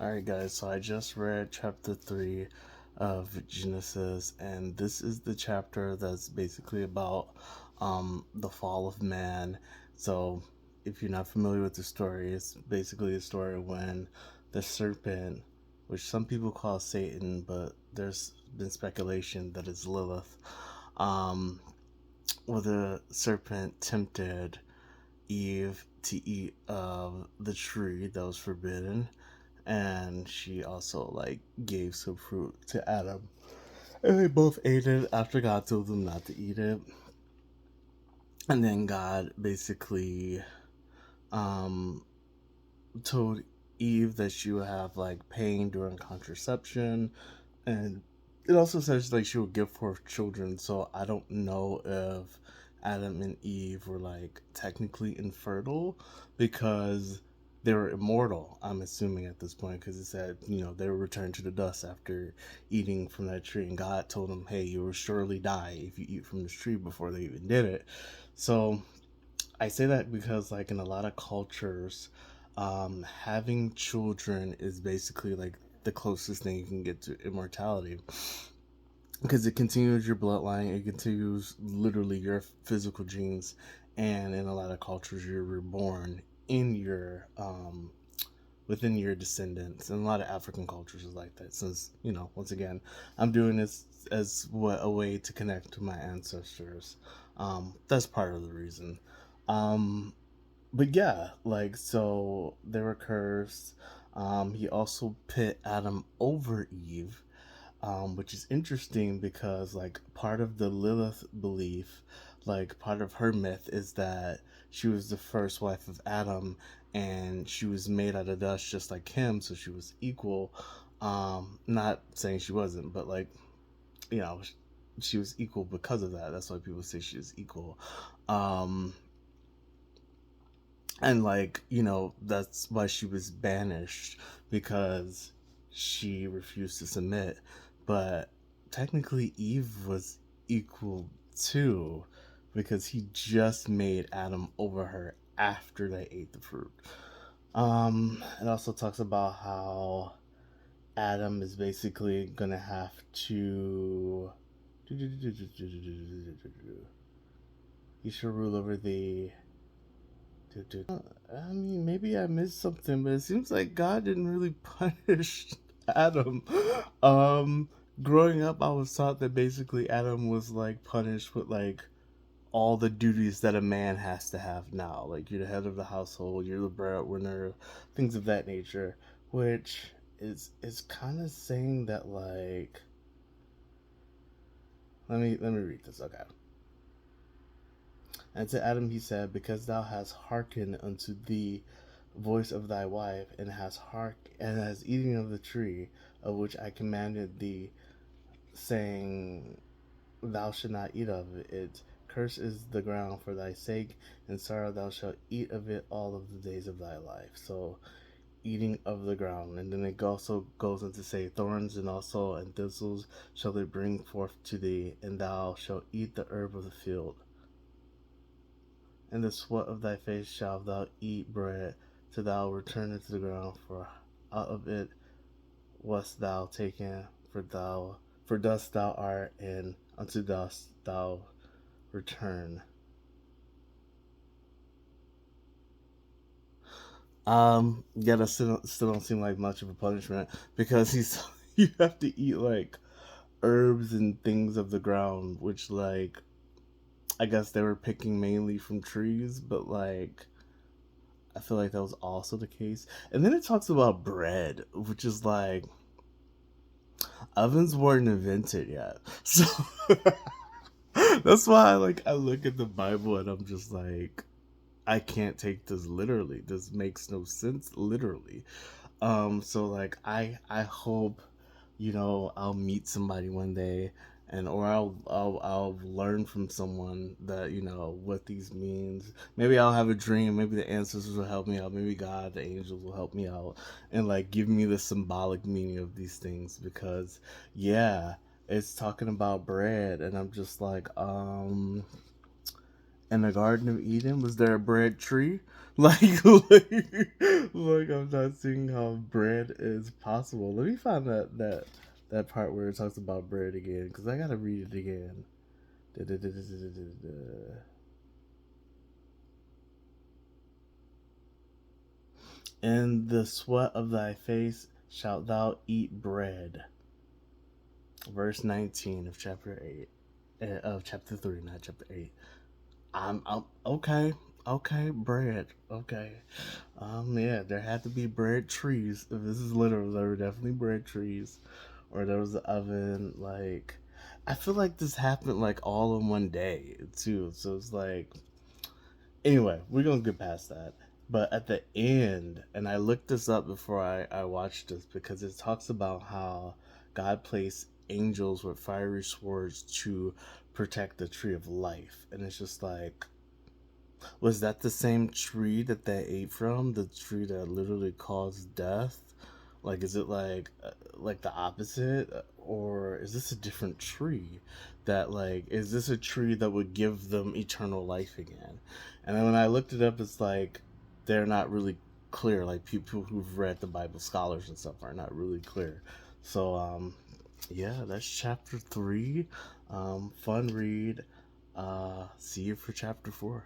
Alright, guys, so I just read chapter 3 of Genesis, and this is the chapter that's basically about the fall of man. So, if you're not familiar with the story, it's basically a story when the serpent, which some people call Satan, but there's been speculation that it's Lilith, um, where the serpent tempted Eve to eat of the tree that was forbidden, and she also gave some fruit to Adam, and they both ate it after God told them not to eat it. And then God basically um told Eve that she would have pain during contraception, and it also says she would give forth children. So I don't know if Adam and Eve were technically infertile because they were immortal, I'm assuming at this point, because it said they were returned to the dust after eating from that tree, and God told them, hey, you will surely die if you eat from this tree, before they even did it. So I say that because in a lot of cultures, having children is basically the closest thing you can get to immortality, because it continues your bloodline, it continues literally your physical genes, and in a lot of cultures you're reborn in your within your descendants, and a lot of African cultures is like that. Since once again, I'm doing this as a way to connect to my ancestors. That's part of the reason. um but yeah, so they were cursed. He also pit Adam over Eve, which is interesting because part of the Lilith belief, part of her myth is that she was the first wife of Adam, and she was made out of dust just like him, so she was equal. Not saying she wasn't, but you know, she was equal because of that. That's why people say she was equal. Um, and that's why she was banished, because she refused to submit. But technically Eve was equal too, because he just made Adam over her after they ate the fruit. It also talks about how Adam is basically gonna have to he should rule over the I mean, maybe I missed something, but it seems like God didn't really punish Adam. Um, Growing up, I was taught that basically Adam was punished with all the duties that a man has to have now. Like, you're the head of the household, you're the breadwinner, things of that nature. Which is kind of saying that let me read this. Okay. And to Adam he said, because thou hast hearkened unto the voice of thy wife, and hast eaten of the tree of which I commanded thee, saying, thou shalt not eat of it. Cursed is the ground for thy sake, and sorrow thou shalt eat of it all of the days of thy life. So, eating of the ground. And then it also goes on to say, thorns and thistles shall they bring forth to thee, and thou shalt eat the herb of the field. In the sweat of thy face shalt thou eat bread, till thou return into the ground, for out of it wast thou taken, for dust thou art, and unto dust thou return. Yeah, that still don't seem like much of a punishment, because he's you have to eat herbs and things of the ground, which I guess they were picking mainly from trees, but I feel like that was also the case. And then it talks about bread, which is ovens weren't invented yet. So that's why I look at the Bible and I'm just I can't take this literally. This makes no sense literally. So I hope I'll meet somebody one day, and or I'll learn from someone that what these means. Maybe I'll have a dream, maybe the ancestors will help me out, maybe God, the angels will help me out, and give me the symbolic meaning of these things, because yeah, it's talking about bread, and I'm just in the Garden of Eden, was there a bread tree? like I'm not seeing how bread is possible. Let me find that part where it talks about bread again, because I gotta read it again. Da-da-da-da-da-da-da. In the sweat of thy face shalt thou eat bread. Verse 19 of chapter 8, of chapter 3, not chapter 8. I'm okay. Okay, bread. Okay. Yeah, there had to be bread trees. If this is literal, there were definitely bread trees. Or there was the oven. Like, I feel like this happened like all in one day, too. So it's like, anyway, we're gonna get past that. But at the end, and I looked this up before I watched this because it talks about how God placed angels with fiery swords to protect the tree of life. And it's just like, was that the same tree that they ate from? The tree that literally caused death? Like, is it like the opposite, or is this a different tree? That like, is this a tree that would give them eternal life again? And then when I looked it up, it's like they're not really clear. Like people who've read the Bible, scholars and stuff, are not really clear. So yeah, that's chapter 3. Fun read. See you for chapter 4.